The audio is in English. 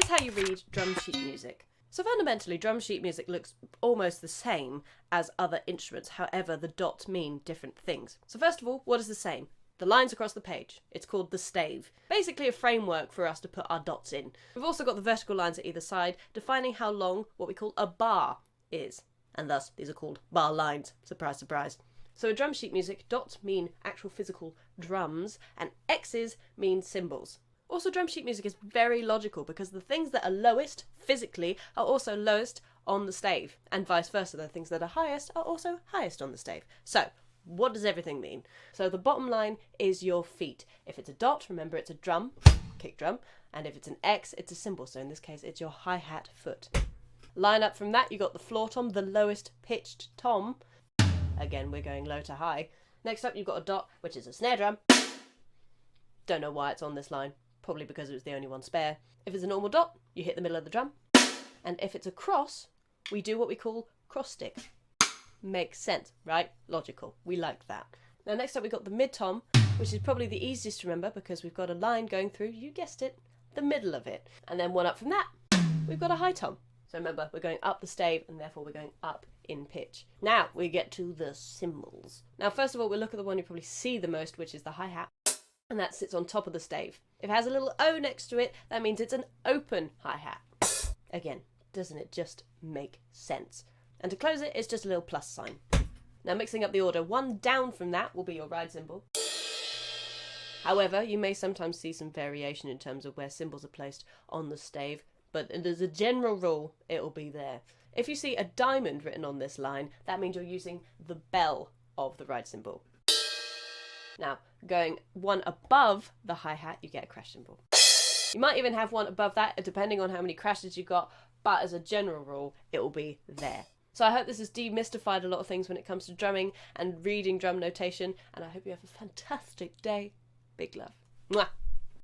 here's how you read drum sheet music. So fundamentally, drum sheet music looks almost the same as other instruments, however the dots mean different things. So first of all, what is the same? The lines across the page. It's called the stave. Basically a framework for us to put our dots in. We've also got the vertical lines at either side, defining how long what we call a bar is. And thus, these are called bar lines. Surprise, surprise. So in drum sheet music, dots mean actual physical drums, and X's mean cymbals. Also, drum sheet music is very logical because the things that are lowest physically are also lowest on the stave, and vice versa. The things that are highest are also highest on the stave. So, what does everything mean? So the bottom line is your feet. If it's a dot, remember it's a drum, kick drum, and if it's an X, it's a cymbal. So in this case, it's your hi-hat foot. Line up from that, you got the floor tom, the lowest pitched tom. Again, we're going low to high. Next up, you've got a dot, which is a snare drum. Don't know why it's on this line. Probably because it was the only one spare. If it's a normal dot, you hit the middle of the drum. And if it's a cross, we do what we call cross stick. Makes sense, right? Logical. We like that. Now next up we've got the mid tom, which is probably the easiest to remember because we've got a line going through, you guessed it, the middle of it. And then one up from that, we've got a high tom. So remember, we're going up the stave and therefore we're going up in pitch. Now we get to the cymbals. Now first of all, we'll look at the one you probably see the most, which is the hi-hat. And that sits on top of the stave. If it has a little O next to it, that means it's an open hi-hat. Again, doesn't it just make sense? And to close it, it's just a little plus sign. Now mixing up the order, one down from that will be your ride cymbal. However, you may sometimes see some variation in terms of where cymbals are placed on the stave, but as a general rule, it'll be there. If you see a diamond written on this line, that means you're using the bell of the ride cymbal. Now, going one above the hi-hat, you get a crash cymbal. You might even have one above that, depending on how many crashes you've got, but as a general rule, it will be there. So I hope this has demystified a lot of things when it comes to drumming and reading drum notation, and I hope you have a fantastic day. Big love. Mwah!